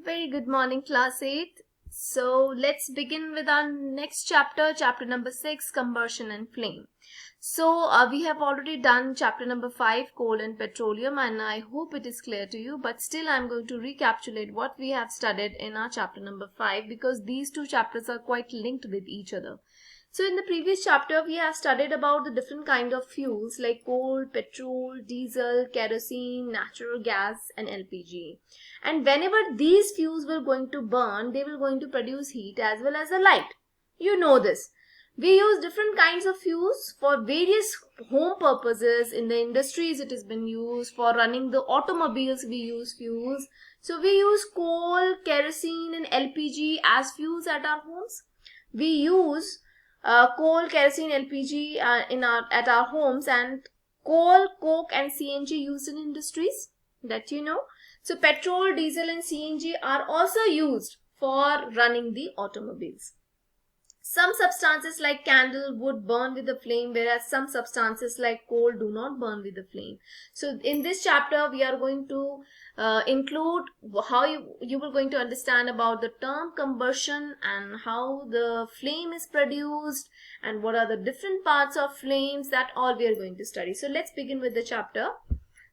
Very good morning, class 8. So let's begin with our next chapter, chapter number 6, combustion and flame. So we have already done chapter number 5, coal and petroleum, and I hope it is clear to you, but still I'm going to recapitulate what we have studied in our chapter number 5 because these two chapters are quite linked with each other. So in the previous chapter, we have studied about the different kind of fuels like coal, petrol, diesel, kerosene, natural gas and LPG. And whenever these fuels were going to burn, they were going to produce heat as well as a light. You know this. We use different kinds of fuels for various home purposes. In the industries, it has been used. For running the automobiles, we use fuels. So we use coal, kerosene and LPG as fuels at our homes. We use coal, kerosene, LPG at our homes, and coal, coke and CNG used in industries that you know. So petrol, diesel and CNG are also used for running the automobiles. Some substances like candle would burn with the flame, whereas some substances like coal do not burn with the flame. So in this chapter, we are going to include how you were going to understand about the term combustion and how the flame is produced and what are the different parts of flames. That all we are going to study. So let's begin with the chapter.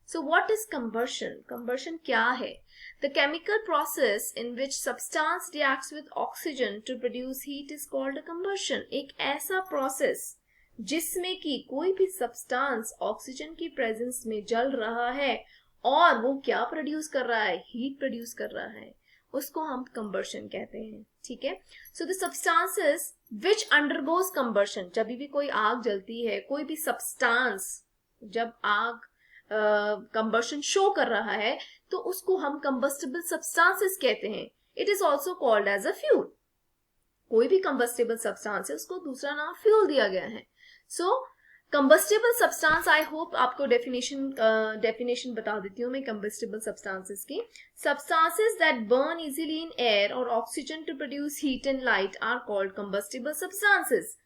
So what is combustion? Combustion क्या है? The chemical process in which substance reacts with oxygen to produce heat is called a combustion. एक ऐसा process जिसमें कि कोई भी substance oxygen की presence में जल रहा है और वो क्या produce कर रहा है? Heat produce कर रहा है, उसको हम combustion कहते हैं. ठीक है? So the substances which undergoes combustion, जब भी कोई आग जलती है, कोई भी substance जब आग कंबशन शो कर रहा है तो उसको हम कंबस्टिबल सब्सटेंसेस कहते हैं. It is also called as a fuel. कोई भी कंबस्टिबल सब्सटेंस है उसको दूसरा नाम फ्यूल दिया गया है. So combustible substance, I hope आपको डेफिनेशन बता देती हूँ मैं कंबस्टिबल सब्सटेंसेस की. Substances that burn easily in air और oxygen to produce heat and light are called combustible substances.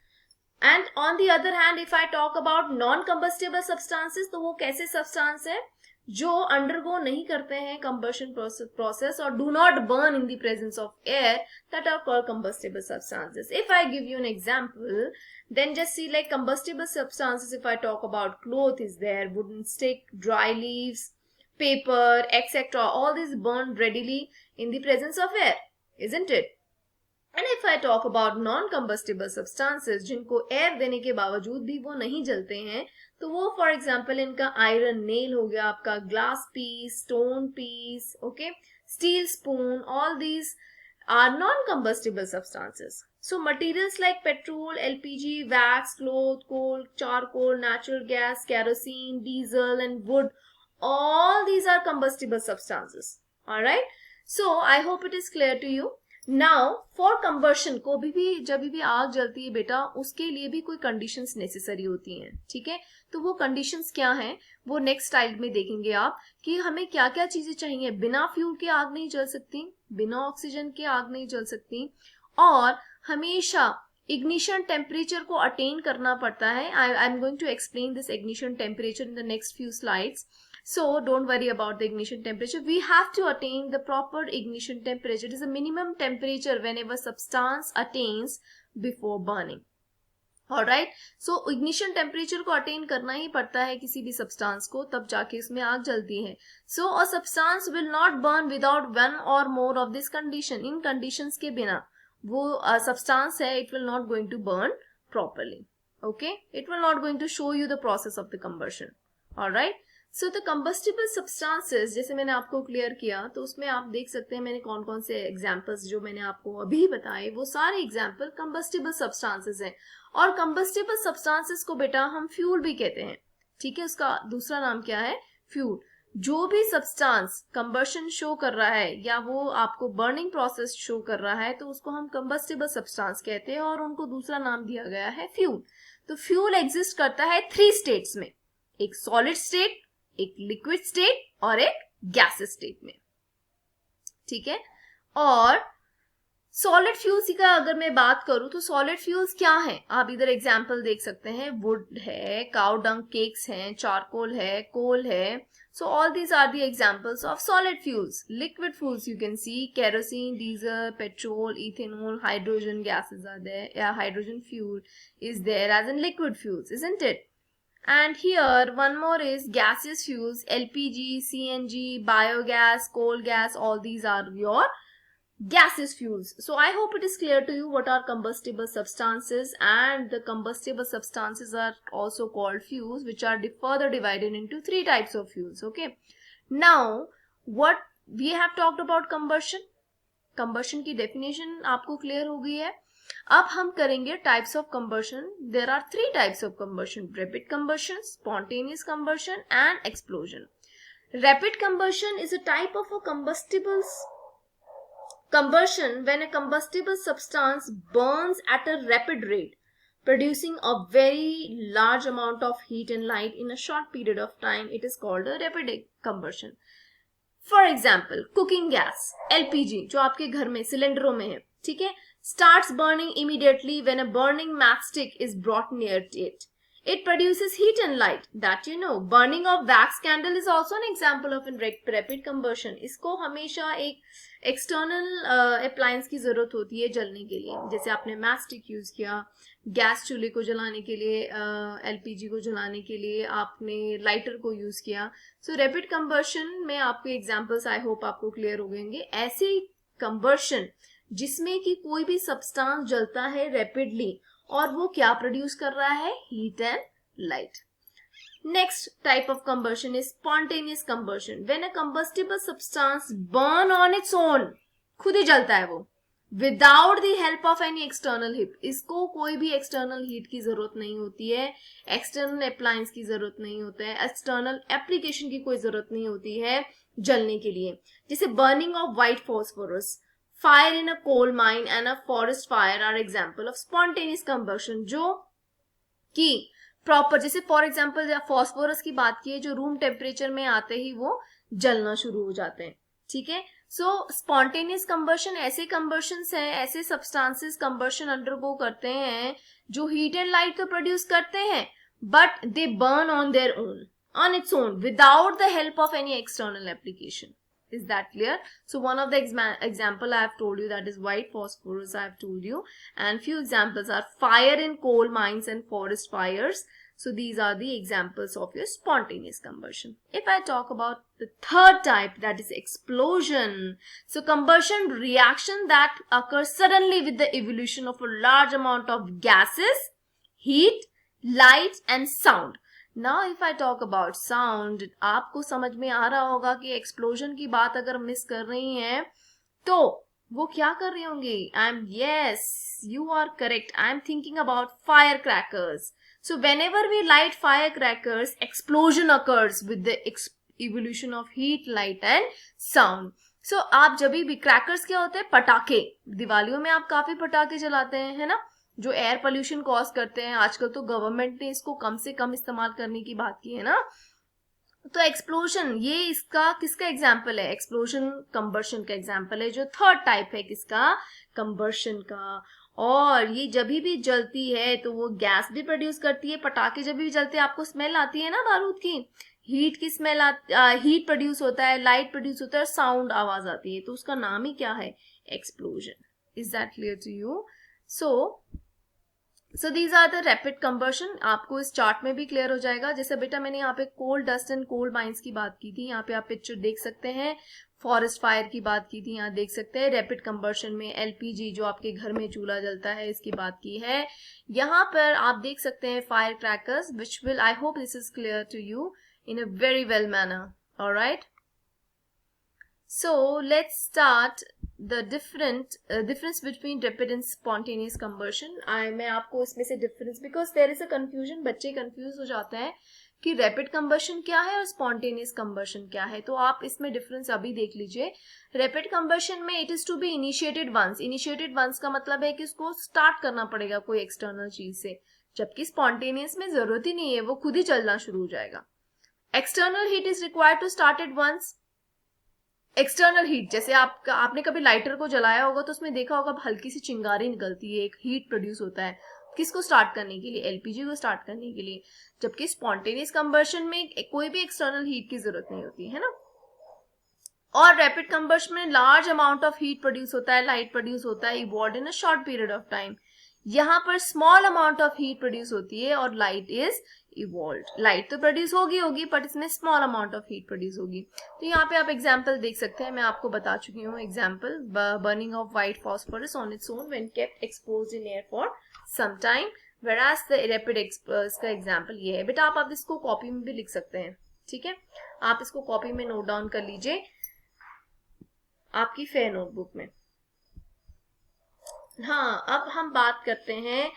And on the other hand if I talk about non combustible substances, तो वो कैसे substance है जो undergo नहीं करते हैं कंबशन प्रोसेस और do not burn in the presence of air, that are called combustible substances. If I give you an example, then just see like combustible substances. If I talk about cloth is there, wooden stick, dry leaves, paper, etc. All these burn readily in the presence of air, isn't it? And if I talk about non-combustible substances, जिनको air देने के बावजूद भी वो नहीं जलते हैं, तो वो फॉर एग्जाम्पल इनका आयरन नेल हो गया, आपका glass piece, stone piece, okay, steel spoon, all these are non-combustible substances. So materials like petrol, LPG, wax, cloth, coal, charcoal, natural gas, kerosene, diesel and wood, all these are combustible substances. Alright? So I hope it is clear to you. Now for combustion को भी जब भी आग जलती है बेटा, उसके लिए भी कोई कंडीशंस नेसेसरी होती हैं. ठीक है? तो वो कंडीशंस क्या हैं वो नेक्स्ट स्लाइड में देखेंगे आप कि हमें क्या क्या चीजें चाहिए. बिना फ्यूल के आग नहीं जल सकती, बिना ऑक्सीजन के आग नहीं जल सकती, और हमेशा इग्निशन टेम्परेचर को अटेन करना पड़ता है. I am going to explain this ignition temperature in the next few slides. So don't worry about the ignition temperature. We have to attain the proper ignition temperature. It is a minimum temperature whenever substance attains before burning. Alright. So ignition temperature को attain करना ही पड़ता है किसी भी substance को, तब जाके इसमें आग जलती है. So a substance will not burn without one or more of this condition. In conditions के बिना वो substance है, it will not going to burn properly. Okay. It will not going to show you the process of the combustion. Alright. So the combustible substances, जैसे मैंने आपको clear किया, तो उसमें आप देख सकते हैं मैंने कौन कौन से एग्जांपल्स जो मैंने आपको अभी बताए, वो सारे एग्जांपल कंबस्टिबल सब्सटेंसेस हैं. और कंबस्टिबल सब्सटेंसेस को बेटा हम फ्यूल भी कहते हैं. ठीक है? उसका दूसरा नाम क्या है? फ्यूल. जो भी सब्सटेंस कंबशन शो कर रहा है या वो आपको बर्निंग प्रोसेस शो कर रहा है, तो उसको हम कंबस्टिबल सब्सटेंस कहते हैं और उनको दूसरा नाम दिया गया है फ्यूल. तो फ्यूल एग्जिस्ट करता है 3 स्टेट्स में, एक सॉलिड स्टेट, एक लिक्विड स्टेट और एक गैस स्टेट में. ठीक है? और सॉलिड फ्यूल्स का अगर मैं बात करूं तो सॉलिड फ्यूल्स क्या है, आप इधर एग्जांपल देख सकते हैं, वुड है, काउ डंग केक्स हैं, चारकोल है, कोल है. So all these are the examples of solid fuels. Liquid fuels you can see kerosene, diesel, petrol, ethanol, hydrogen gases are there. Yeah, hydrogen fuel is there as in liquid fuels, isn't it? And here one more is gaseous fuels, LPG, CNG, biogas, coal gas, all these are your gaseous fuels. So I hope it is clear to you what are combustible substances, and the combustible substances are also called fuels, which are further divided into three types of fuels. Okay, now what we have talked about combustion. Combustion की definition आपको clear हो गई है. अब हम करेंगे types of combustion. There are three types of combustion: rapid combustion, spontaneous combustion, and explosion. Rapid combustion is a type of a combustibles combustion when a combustible substance burns at a rapid rate, producing a very large amount of heat and light in a short period of time. It is called a rapid combustion. For example, cooking gas, LPG, जो आपके घर में सिलेंडरों में है, ठीक है, starts burning immediately when a burning matchstick is brought near it. It produces heat and light, that you know. Burning of wax candle is also an example of a rapid combustion. इसको हमेशा एक external appliance की जरूरत होती है जलने के लिए. जैसे आपने मैचस्टिक यूज किया गैस चूल्हे को जलाने के लिए, एलपीजी को जलाने के लिए आपने लाइटर को यूज किया. सो रैपिड कंबर्शन में आपके एग्जांपल्स आई होप आपको क्लियर हो गएंगे. ऐसे कंबर्शन जिसमें कि कोई भी सब्सटेंस जलता है रैपिडली और वो क्या प्रोड्यूस कर रहा है, heat and light. Next type of combustion is spontaneous combustion. When a combustible substance burn on its own, खुद ही जलता है वो, without the help of any external heat. इसको कोई भी external heat की जरूरत नहीं होती है, external appliance की जरूरत नहीं होता है, external application की कोई जरूरत नहीं होती है जलने के लिए. जैसे burning of white phosphorus, fire in a coal mine and a forest fire are example of spontaneous combustion. जो कि प्रॉपर, जैसे फॉर एग्जाम्पल फॉस्फोरस की बात की है, जो रूम टेम्परेचर में आते ही वो जलना शुरू हो जाते हैं. ठीक है, सो स्पॉन्टेनियस कंबर्शन ऐसे कंबर्शन हैं, ऐसे सब्सटेंसेस कंबर्शन अंडरगो करते हैं जो हीट एंड लाइट तो प्रोड्यूस करते हैं but they burn on their own, on its own, without the help of any external application. Is that clear? So one of the example I have told you, that is white phosphorus I have told you, and few examples are fire in coal mines and forest fires. So these are the examples of your spontaneous combustion. If I talk about the third type, that is explosion. So combustion reaction that occurs suddenly with the evolution of a large amount of gases, heat, light and sound. Now if I talk about sound, आपको समझ में आ रहा होगा कि explosion की बात अगर miss कर रही हैं तो वो क्या कर रही होंगी. yes, you are correct. I am thinking about firecrackers. So whenever we light firecrackers, explosion occurs with the evolution of heat, light and sound. So आप जब भी क्रैकर्स क्या होते हैं, पटाखे, दिवालियों में आप काफी पटाखे जलाते हैं, है ना, जो एयर पोल्यूशन कॉज करते हैं. आजकल तो गवर्नमेंट ने इसको कम से कम इस्तेमाल करने की बात की है ना. तो एक्सप्लोजन ये इसका किसका एग्जाम्पल है, एक्सप्लोजन कंबर्शन का एग्जाम्पल है, जो थर्ड टाइप है किसका, कंबर्शन का. और ये जब भी जलती है तो वो गैस भी प्रोड्यूस करती है. पटाखे जब भी जलते हैं आपको स्मेल आती है ना बारूद की, हीट की स्मेल हीट प्रोड्यूस होता है, लाइट प्रोड्यूस होता है, साउंड आवाज आती है, तो उसका नाम ही क्या है, explosion. Is that clear to you? So these are the rapid combustion. आपको इस चार्ट में भी क्लियर हो जाएगा. जैसे बेटा मैंने यहाँ पे coal dust and coal mines की बात की थी, यहाँ पे आप पिक्चर देख सकते हैं. फॉरेस्ट फायर की बात की थी, यहाँ देख सकते हैं. रैपिड कंबर्शन में एलपीजी जो आपके घर में चूल्हा जलता है इसकी बात की है. यहाँ पर आप देख सकते हैं fire crackers, which will, I hope this is clear to you in a very well manner. Alright, so let's start the difference between rapid and spontaneous combustion. मैं आपको इसमें से difference, because there is a confusion, बच्चे confuse हो जाते हैं कि rapid combustion क्या है और spontaneous combustion क्या है. तो आप इसमें difference अभी देख लीजिए. rapid combustion में it is to be initiated once. initiated once का मतलब है कि उसको start करना पड़ेगा कोई external चीज से, जबकि spontaneous में जरूरत ही नहीं है, वो खुद ही चलना शुरू हो जाएगा. external heat is required to start it once. External heat, जैसे आपने कभी लाइटर को जलाया होगा तो उसमें देखा होगा हल्की सी चिंगारी निकलती है, एक हीट प्रोड्यूस होता है, किसको स्टार्ट करने के लिए, एलपीजी को स्टार्ट करने के लिए। जबकि स्पॉन्टेनियस कंबर्शन में कोई भी एक्सटर्नल हीट की जरूरत नहीं होती है ना। और रैपिड कंबर्शन में large amount of heat produce होता है, लाइट प्रोड्यूस होता है, evolved in a short period of time. यहाँ पर small amount of heat produce होती है और लाइट इज इवॉल्व्ड। लाइट तो प्रोड्यूस होगी बट इसमें small amount of heat produce होगी। तो यहाँ पे आप एग्जांपल देख सकते हैं, मैं आपको बता चुकी हूँ example, burning of white phosphorus on its own when kept exposed in air for some time, whereas the rapid इसका एग्जांपल ये है। बेटा आप इसको कॉपी में भी लिख सकते हैं, ठीक है, आप इसको कॉपी में नोट डाउन कर लीजिए आपकी फेयर नोटबुक में। हाँ, अब हम बात करते हैं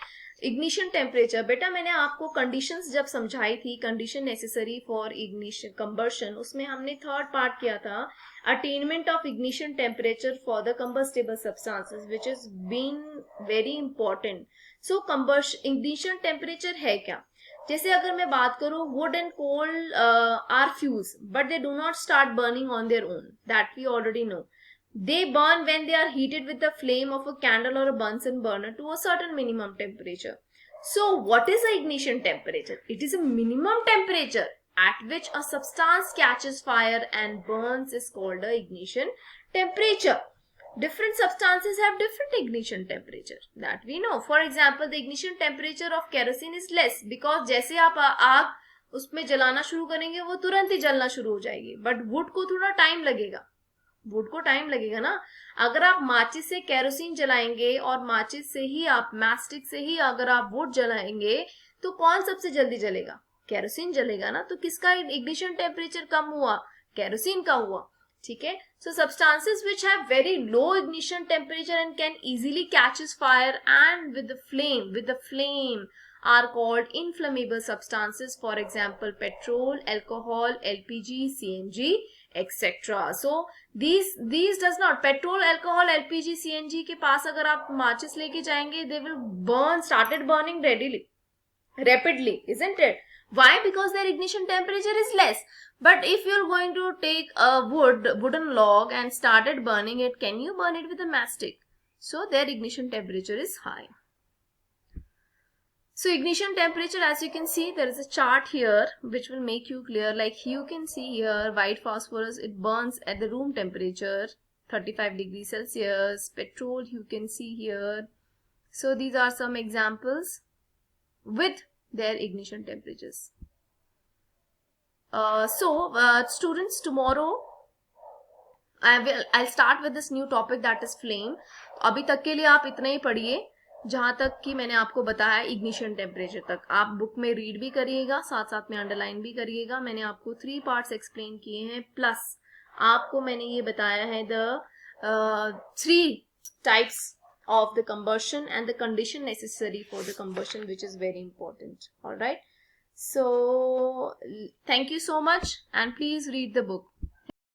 इग्निशन टेम्परेचर। बेटा मैंने आपको कंडीशंस जब समझाई थी, condition necessary for ignition combustion, उसमें हमने थर्ड पार्ट किया था attainment of ignition temperature for the combustible substances which is been very important. So combustion ignition temperature है क्या? जैसे अगर मैं बात करूं, wood and coal are fuels but they do not start burning on their own, that we already know. They burn when they are heated with the flame of a candle or a Bunsen burner to a certain minimum temperature. So what is the ignition temperature? It is a minimum temperature at which a substance catches fire and burns is called the ignition temperature. Different substances have different ignition temperature that we know. For example, the ignition temperature of kerosene is less because जैसे आप आग उसमें जलाना शुरू करेंगे वो तुरंत ही जलना शुरू हो जाएगी, बट वुड को थोड़ा टाइम लगेगा, वुड को टाइम लगेगा ना। अगर आप माचिस से केरोसिन जलाएंगे और माचिस से ही आप मैस्टिक से ही अगर आप वुड जलाएंगे तो कौन सबसे जल्दी जलेगा? केरोसिन जलेगा ना। तो किसका इग्निशन टेम्परेचर कम हुआ? केरोसिन का हुआ, ठीक है। So substances which have very low ignition temperature and can easily catches fire and with the flame are called inflammable substances. For example, petrol, alcohol, LPG, CNG, etc. So these does not, petrol, alcohol, LPG, CNG के पास अगर आप माचिस लेके जाएंगे, they will started burning rapidly, isn't it? Why? Because their ignition temperature is less. But if you're going to take a wooden log and started burning it, can you burn it with a matchstick? So their ignition temperature is high. So ignition temperature, as you can see, there is a chart here which will make you clear. Like you can see here, white phosphorus, it burns at the room temperature, 35 degrees Celsius. Petrol, you can see here. So these are some examples with their ignition temperatures. Students, tomorrow I'll start with this new topic, that is flame. अभी तक के लिए आप इतना ही पढ़िए जहां तक कि मैंने आपको बताया इग्निशन टेम्परेचर तक। आप बुक में रीड भी करिएगा, साथ साथ में अंडरलाइन भी करिएगा। मैंने आपको 3 पार्ट्स एक्सप्लेन किए हैं, प्लस आपको मैंने ये बताया है the 3 types of the combustion and the condition necessary for the combustion, which is very important. All right, so thank you so much and please read the book.